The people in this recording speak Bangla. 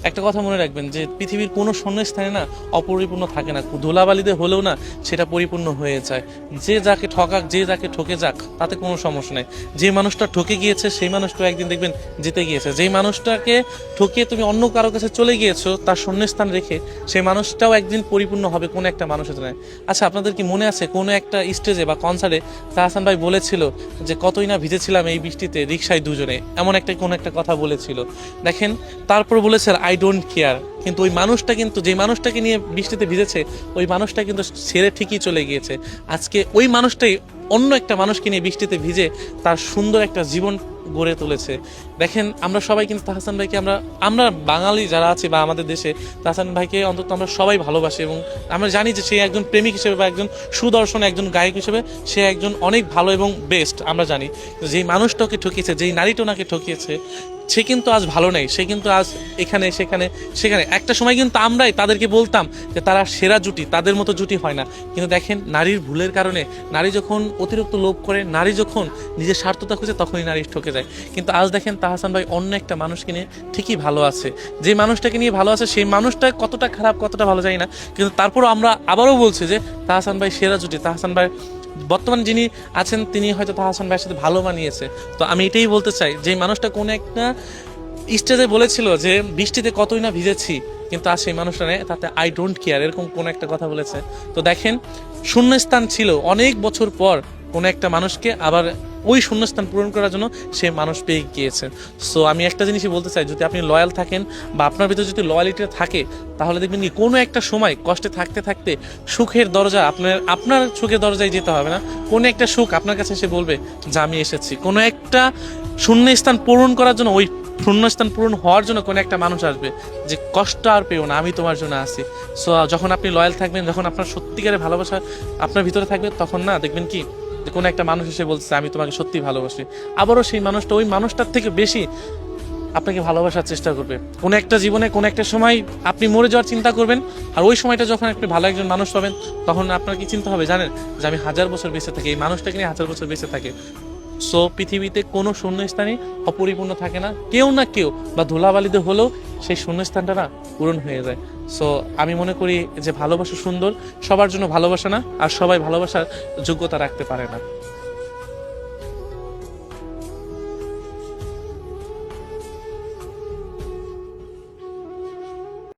একটা কথা মনে রাখবেন যে পৃথিবীর কোনো শূন্যস্থানে না অপরিপূর্ণ থাকে না, ধুলাবালিতে হলেও না সেটা পরিপূর্ণ হয়ে যায়। যে যাকে ঠকাক, যে যাকে ঠকে যাক, তাতে কোনো সমস্যা নেই। যে মানুষটা ঠকে গিয়েছে সেই মানুষটা একদিন দেখবেন জিতে গিয়েছে। যেই মানুষটাকে ঠকিয়ে তুমি অন্য কারো কাছে চলে গিয়েছো তার শূন্যস্থান রেখে, সেই মানুষটাও একদিন পরিপূর্ণ হবে কোনো একটা মানুষের জন্য। আচ্ছা, আপনাদের কি মনে আছে কোনো একটা স্টেজে বা কনসার্টে তাহসান ভাই বলেছিল যে কতই না ভিজেছিলাম এই বৃষ্টিতে রিক্সায় দুজনে, এমন একটা কোনো একটা কথা বলেছিল। দেখেন, তারপর বলেছে আই ডোন্ট কেয়ার, কিন্তু ওই মানুষটা কিন্তু যে মানুষটাকে নিয়ে বৃষ্টিতে ভিজেছে ওই মানুষটা কিন্তু ছেড়ে ঠিকই চলে গিয়েছে। আজকে ওই মানুষটাই অন্য একটা মানুষকে নিয়ে বৃষ্টিতে ভিজে তার সুন্দর একটা জীবন গড়ে তুলেছে। দেখেন, আমরা সবাই কিন্তু তাহসান ভাইকে আমরা আমরা বাঙালি যারা আছি বা আমাদের দেশে তাহসান ভাইকে অন্তত আমরা সবাই ভালোবাসি, এবং আমরা জানি যে সে একজন প্রেমিক হিসেবে বা একজন সুদর্শন একজন গায়ক হিসেবে সে একজন অনেক ভালো এবং বেস্ট আমরা জানি। যেই মানুষটাকে ঠকিয়েছে, যেই নারীটা ওনাকে ঠকিয়েছে, সে কিন্তু আজ ভালো নেই। সে কিন্তু আজ এখানে সেখানে সেখানে, একটা সময় কিন্তু আমরাই তাদেরকে বলতাম যে তারা সেরা জুটি, তাদের মতো জুটি হয় না। কিন্তু দেখেন, নারীর ভুলের কারণে, নারী যখন অতিরিক্ত লোভ করে, নারী যখন নিজের স্বার্থতা খুঁজে, তখনই নারী ঠকে যায়। কিন্তু আজ দেখেন তাহসান ভাই অন্য একটা মানুষকে নিয়ে ঠিকই ভালো আছে। যে মানুষটাকে নিয়ে ভালো আছে সেই মানুষটা কতটা খারাপ কতটা ভালো যায় না, কিন্তু তারপরও আমরা আবারও বলছি যে তাহসান ভাই সেরা জুটি। তাহসান ভাই বর্তমান যিনি আছেন তিনি হয়তো তাহসান ভাইয়ের সাথে ভালো মানিয়েছে। তো আমি এটাই বলতে চাই, যে মানুষটা কোনো একটা স্টেজে বলেছিল যে বৃষ্টিতে কতই না ভিজেছি, কিন্তু আজ সেই মানুষটা নেই, তাতে আই ডোন্ট কেয়ার এরকম কোনো একটা কথা বলেছে। তো দেখেন, শূন্যস্থান ছিল অনেক বছর পর কোনো একটা মানুষকে আবার ওই শূন্যস্থান পূরণ করার জন্য সে মানুষ পেয়ে গিয়েছে। সো আমি একটা জিনিসই বলতে চাই, যদি আপনি লয়াল থাকেন বা আপনার ভিতরে যদি লয়ালিটি থাকে, তাহলে দেখবেন কি কোনো একটা সময় কষ্টে থাকতে থাকতে সুখের দরজা আপনার সুখের দরজায় যেতে হবে না, কোনো একটা সুখ আপনার কাছে এসে বলবে যে আমি এসেছি। কোনো একটা শূন্যস্থান পূরণ করার জন্য, ওই শূন্যস্থান পূরণ হওয়ার জন্য কোনো একটা মানুষ আসবে যে কষ্ট আর পেও না, আমি তোমার জন্য আছি। সো যখন আপনি লয়াল থাকবেন, যখন আপনার সত্যিকারের ভালোবাসা আপনার ভিতরে থাকবে, তখন না দেখবেন কি যে কোনো একটা মানুষ এসে বলছে আমি তোমাকে সত্যি ভালোবাসি, আবারও সেই মানুষটা ওই মানুষটার থেকে বেশি আপনাকে ভালোবাসার চেষ্টা করবে। কোনো একটা জীবনে কোনো একটা সময় আপনি মরে যাওয়ার চিন্তা করবেন, আর ওই সময়টা যখন আপনি ভালো একজন মানুষ পাবেন, তখন আপনার কি চিন্তা হবে জানেন, যে আমি 1000 বছর বেঁচে থাকি, এই মানুষটাকে নিয়ে 1000 বছর বেঁচে থাকে। সো পৃথিবীতে কোনো শূন্যস্থানই অপরিপূর্ণ থাকে না, কেউ না কেউ বা ধুলাবালিতে হলেও সেই শূন্যস্থানটা না পূরণ হয়ে যায়। সো আমি মনে করি যে ভালোবাসা সুন্দর, সবার জন্য ভালোবাসা না, আর সবাই ভালোবাসার যোগ্যতা রাখতে পারে না।